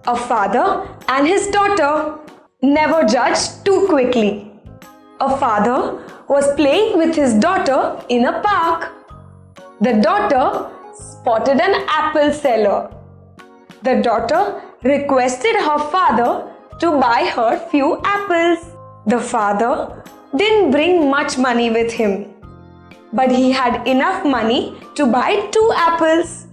A father and his daughter. Never judge too quickly. A father was playing with his daughter in a park. The daughter spotted an apple seller. The daughter requested her father to buy her few apples. The father didn't bring much money with him, but he had enough money to buy 2 apples.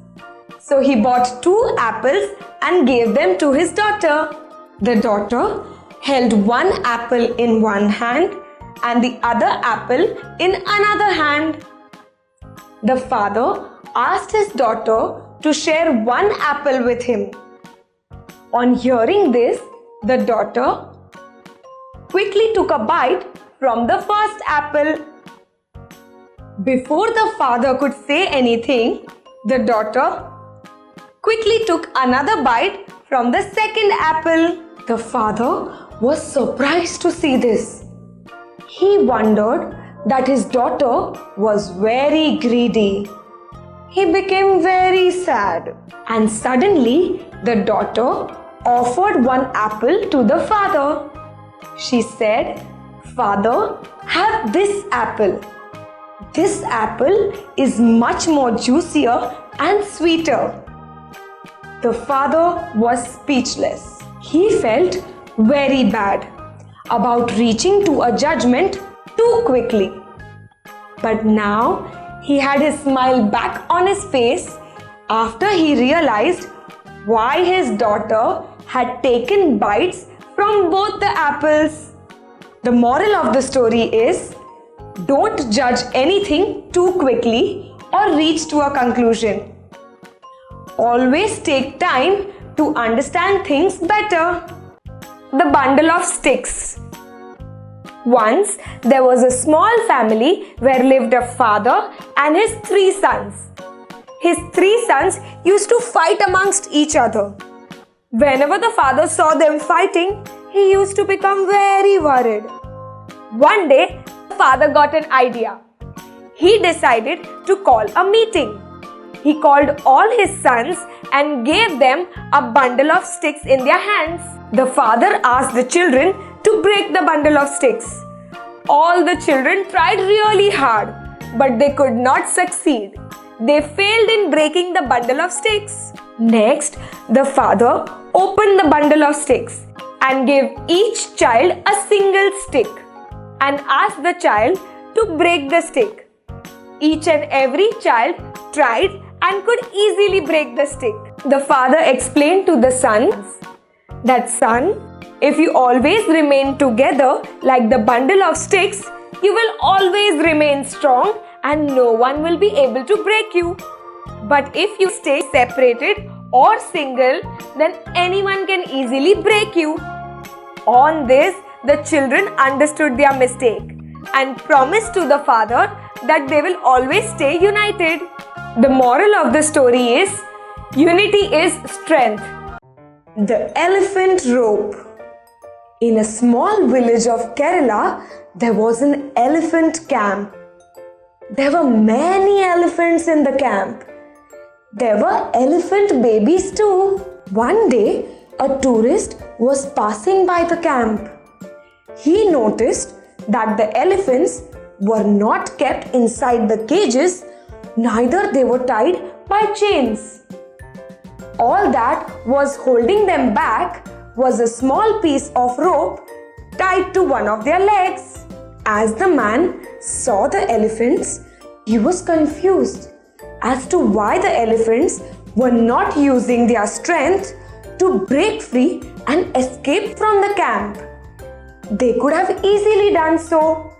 So he bought 2 apples and gave them to his daughter. The daughter held 1 apple in one hand and the other apple in another hand. The father asked his daughter to share 1 apple with him. On hearing this, the daughter quickly took a bite from the first apple. Before the father could say anything, the daughter quickly took another bite from the second apple. The father was surprised to see this. He wondered that his daughter was very greedy. He became very sad, and suddenly the daughter offered 1 apple to the father. She said, "Father, have this apple. This apple is much more juicier and sweeter." The father was speechless. He felt very bad about reaching to a judgment too quickly. But now he had his smile back on his face after he realized why his daughter had taken bites from both the apples. The moral of the story is, don't judge anything too quickly or reach to a conclusion. Always take time to understand things better. The bundle of sticks. Once there was a small family where lived a father and his 3 sons. His 3 sons used to fight amongst each other. Whenever the father saw them fighting, he used to become very worried. One day, the father got an idea. He decided to call a meeting. He called all his sons and gave them a bundle of sticks in their hands. The father asked the children to break the bundle of sticks. All the children tried really hard, but they could not succeed. They failed in breaking the bundle of sticks. Next, the father opened the bundle of sticks and gave each child a single stick and asked the child to break the stick. Each and every child tried and could easily break the stick. The father explained to the sons that, "Son, if you always remain together like the bundle of sticks, you will always remain strong and no one will be able to break you. But if you stay separated or single, then anyone can easily break you." On this, the children understood their mistake and promised to the father that they will always stay united. The moral of the story is, unity is strength. The elephant rope. In a small village of Kerala, there was an elephant camp. There were many elephants in the camp. There were elephant babies too. One day, a tourist was passing by the camp. He noticed that the elephants were not kept inside the cages, neither they were tied by chains. All that was holding them back was a small piece of rope tied to one of their legs. As the man saw the elephants, he was confused as to why the elephants were not using their strength to break free and escape from the camp. They could have easily done so,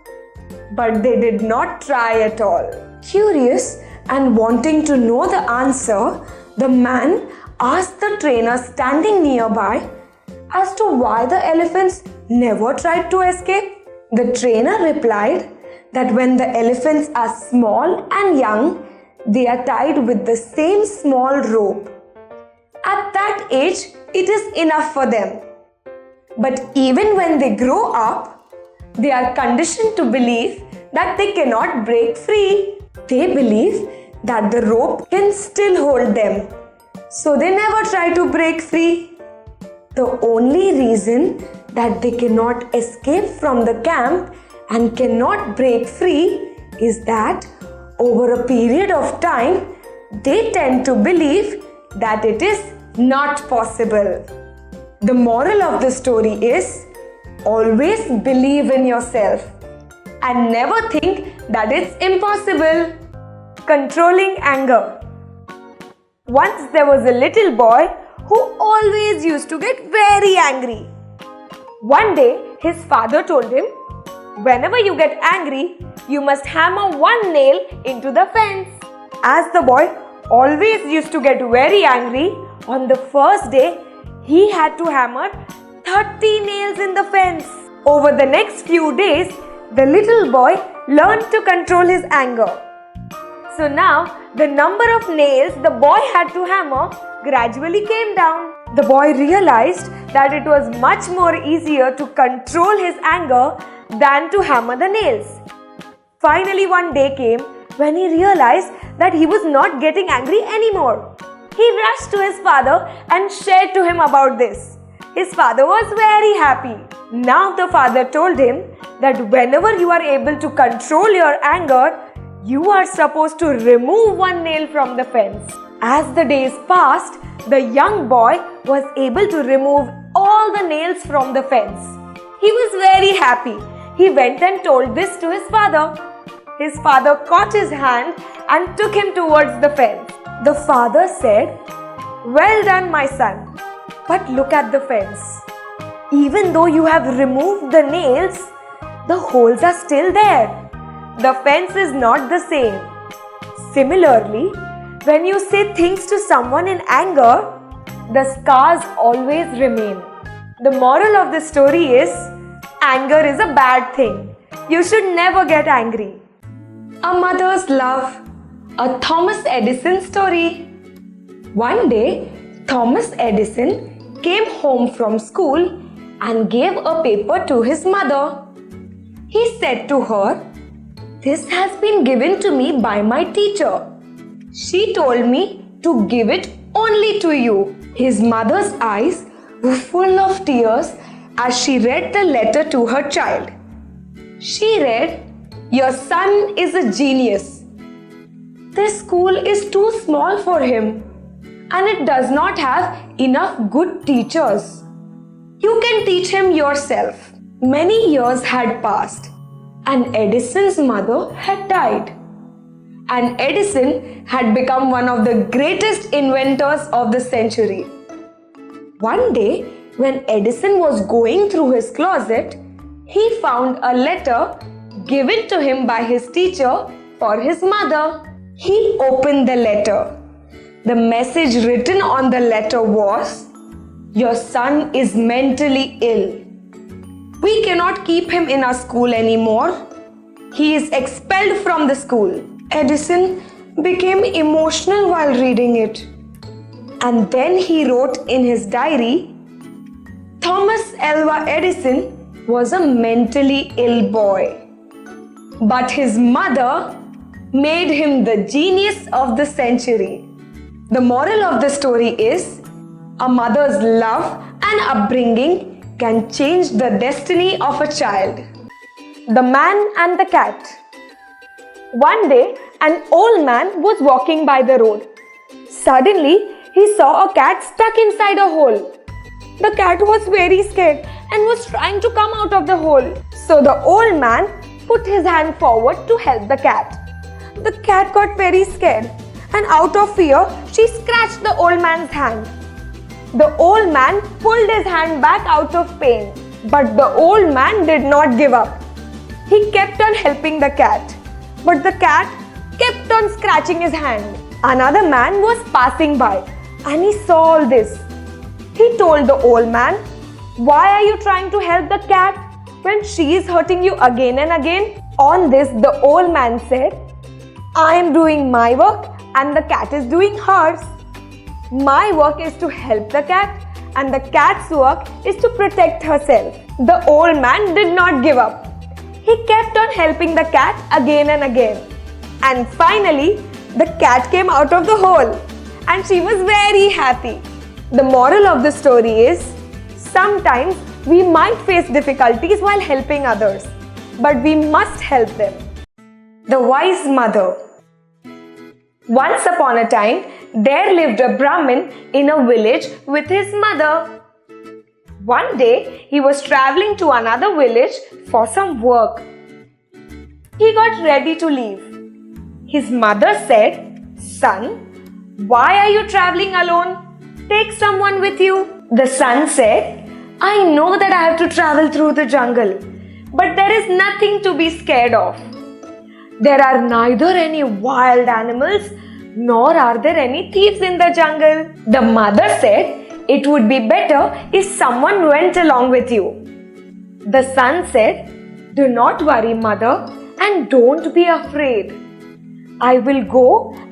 but they did not try at all. Curious and wanting to know the answer, the man asked the trainer standing nearby as to why the elephants never tried to escape. The trainer replied that when the elephants are small and young, they are tied with the same small rope. At that age, it is enough for them. But even when they grow up, they are conditioned to believe that they cannot break free. They believe that the rope can still hold them, so they never try to break free. The only reason that they cannot escape from the camp and cannot break free is that over a period of time, they tend to believe that it is not possible. The moral of the story is always believe in yourself and never think that it's impossible. Controlling anger. Once there was a little boy who always used to get very angry. One day, his father told him, whenever you get angry, you must hammer one nail into the fence. As the boy always used to get very angry, on the first day, he had to hammer 30 nails in the fence. Over the next few days, the little boy learned to control his anger. So now, the number of nails the boy had to hammer gradually came down. The boy realized that it was much more easier to control his anger than to hammer the nails. Finally, one day came when he realized that he was not getting angry anymore. He rushed to his father and shared to him about this. His father was very happy. Now the father told him that whenever you are able to control your anger, you are supposed to remove one nail from the fence. As the days passed, the young boy was able to remove all the nails from the fence. He was very happy. He went and told this to his father. His father caught his hand and took him towards the fence. The father said, "Well done, my son. But look at the fence. Even though you have removed the nails, the holes are still there. The fence is not the same." Similarly, when you say things to someone in anger, the scars always remain. The moral of the story is, anger is a bad thing. You should never get angry. A mother's love. A Thomas Edison story. One day, Thomas Edison came home from school and gave a paper to his mother. He said to her, "This has been given to me by my teacher. She told me to give it only to you." His mother's eyes were full of tears as she read the letter to her child. She read, "Your son is a genius. This school is too small for him and it does not have enough good teachers. You can teach him yourself." Many years had passed and Edison's mother had died. And Edison had become one of the greatest inventors of the century. One day, when Edison was going through his closet, he found a letter given to him by his teacher for his mother. He opened the letter. The message written on the letter was, "Your son is mentally ill. We cannot keep him in our school anymore. He is expelled from the school." Edison became emotional while reading it. And then he wrote in his diary, "Thomas Alva Edison was a mentally ill boy, but his mother made him the genius of the century." The moral of the story is, a mother's love and upbringing can change the destiny of a child. The man and the cat. One day, an old man was walking by the road. Suddenly, he saw a cat stuck inside a hole. The cat was very scared and was trying to come out of the hole. So the old man put his hand forward to help the cat. The cat got very scared and out of fear, she scratched the old man's hand. The old man pulled his hand back out of pain. But the old man did not give up. He kept on helping the cat. But the cat kept on scratching his hand. Another man was passing by and he saw all this. He told the old man, "Why are you trying to help the cat when she is hurting you again and again?" On this, the old man said, "I am doing my work and the cat is doing hers. My work is to help the cat and the cat's work is to protect herself." The old man did not give up. He kept on helping the cat again and again. And finally, the cat came out of the hole and she was very happy. The moral of the story is, Sometimes we might face difficulties while helping others, but we must help them. The Wise Mother. Once upon a time, there lived a Brahmin in a village with his mother. One day, he was traveling to another village for some work. He got ready to leave. His mother said, "Son, why are you traveling alone? Take someone with you." The son said, "I know that I have to travel through the jungle, but there is nothing to be scared of. There are neither any wild animals nor are there any thieves in the jungle." The mother said, "It would be better if someone went along with you." The son said, "Do not worry, mother, and don't be afraid. I will go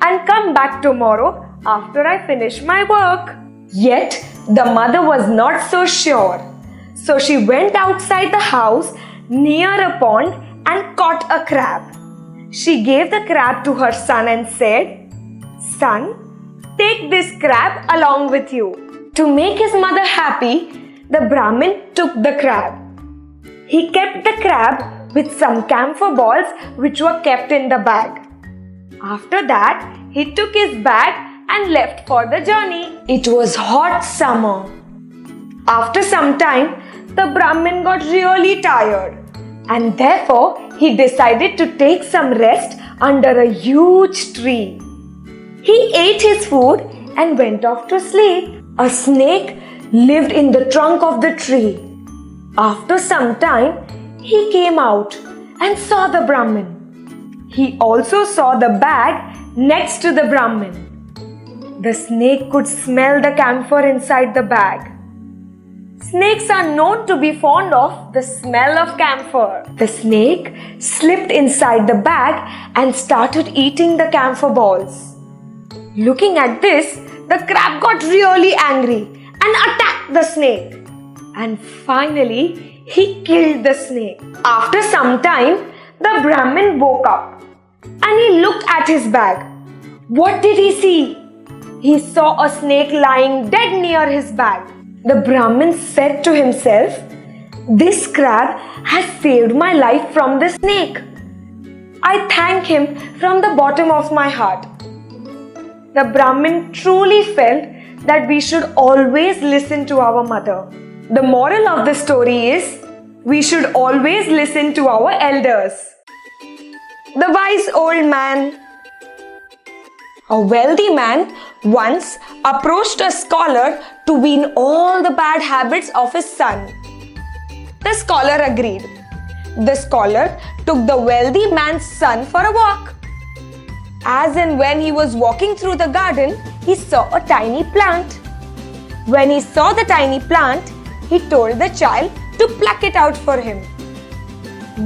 and come back tomorrow after I finish my work." Yet the mother was not so sure. So she went outside the house near a pond and caught a crab. She gave the crab to her son and said, "Son, take this crab along with you." To make his mother happy, the Brahmin took the crab. He kept the crab with some camphor balls which were kept in the bag. After that, he took his bag and left for the journey. It was hot summer. After some time, the Brahmin got really tired and therefore he decided to take some rest under a huge tree. He ate his food and went off to sleep. A snake lived in the trunk of the tree. After some time, he came out and saw the Brahmin. He also saw the bag next to the Brahmin. The snake could smell the camphor inside the bag. Snakes are known to be fond of the smell of camphor. The snake slipped inside the bag and started eating the camphor balls. Looking at this, the crab got really angry and attacked the snake. And finally, he killed the snake. After some time, the Brahmin woke up and he looked at his bag. What did he see? He saw a snake lying dead near his bag. The Brahmin said to himself, "This crab has saved my life from the snake. I thank him from the bottom of my heart." The Brahmin truly felt that we should always listen to our mother. The moral of the story is, we should always listen to our elders. The Wise Old Man. A wealthy man once approached a scholar to wean all the bad habits of his son. The scholar agreed. The scholar took the wealthy man's son for a walk. As and when he was walking through the garden, he saw a tiny plant. When he saw the tiny plant, he told the child to pluck it out for him.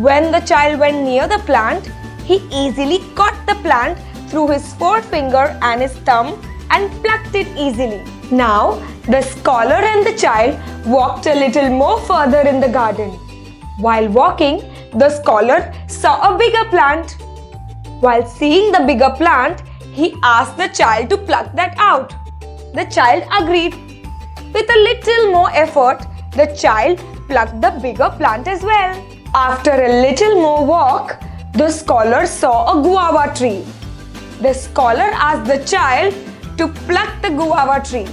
When the child went near the plant, he easily caught the plant through his forefinger and his thumb and plucked it easily. Now, the scholar and the child walked a little more further in the garden. While walking, the scholar saw a bigger plant. While seeing the bigger plant, he asked the child to pluck that out. The child agreed. With a little more effort, the child plucked the bigger plant as well. After a little more walk, the scholar saw a guava tree. The scholar asked the child to pluck the guava tree.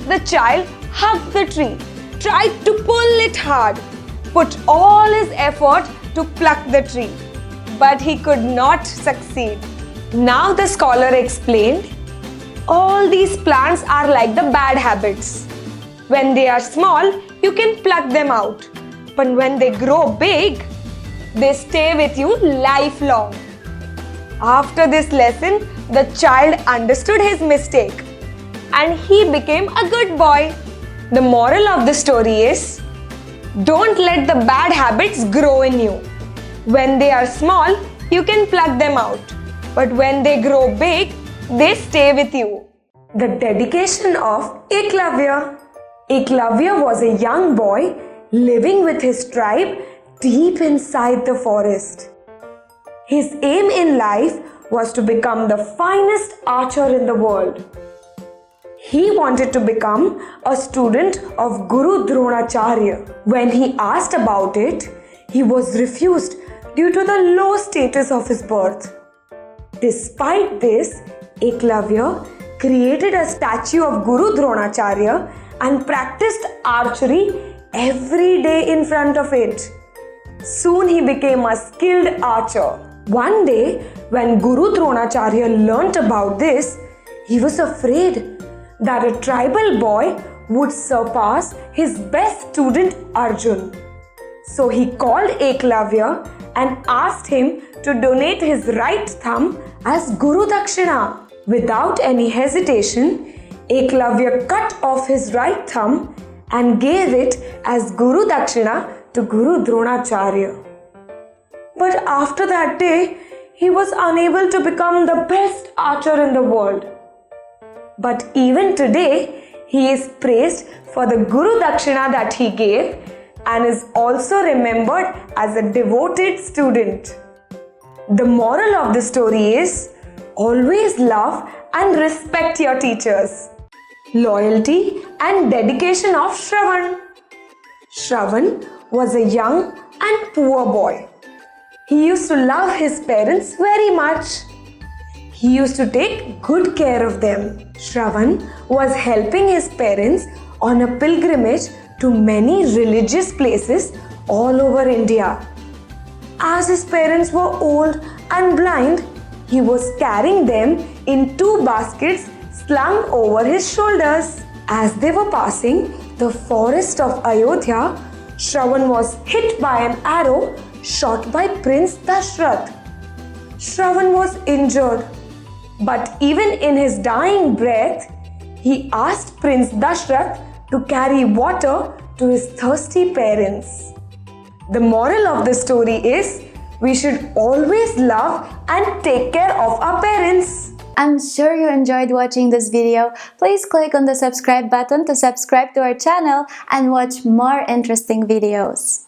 The child hugged the tree, tried to pull it hard, put all his effort to pluck the tree, but he could not succeed. Now the scholar explained, all these plants are like the bad habits. When they are small, you can pluck them out, but when they grow big, they stay with you lifelong. After this lesson, the child understood his mistake and he became a good boy. The moral of the story is, don't let the bad habits grow in you. When they are small, you can pluck them out. But when they grow big, they stay with you. The dedication of Eklavya. Eklavya was a young boy living with his tribe deep inside the forest. His aim in life was to become the finest archer in the world. He wanted to become a student of Guru Dronacharya. When he asked about it, he was refused due to the low status of his birth. Despite this, Eklavya created a statue of Guru Dronacharya and practiced archery every day in front of it. Soon he became a skilled archer. One day, when Guru Dronacharya learnt about this, he was afraid that a tribal boy would surpass his best student Arjun. So he called Eklavya and asked him to donate his right thumb as Guru Dakshina. Without any hesitation, Eklavya cut off his right thumb and gave it as Guru Dakshina to Guru Dronacharya. But after that day, he was unable to become the best archer in the world. But even today, he is praised for the Guru Dakshina that he gave and is also remembered as a devoted student. The moral of the story is always love and respect your teachers. Loyalty and dedication of Shravan. Shravan was a young and poor boy. He used to love his parents very much. He used to take good care of them. Shravan was helping his parents on a pilgrimage to many religious places all over India. As his parents were old and blind, he was carrying them in 2 baskets slung over his shoulders. As they were passing the forest of Ayodhya, Shravan was hit by an arrow shot by Prince Dashrath. Shravan was injured, but even in his dying breath, he asked Prince Dashrath to carry water to his thirsty parents. The moral of the story is we should always love and take care of our parents. I'm sure you enjoyed watching this video. Please click on the subscribe button to subscribe to our channel and watch more interesting videos.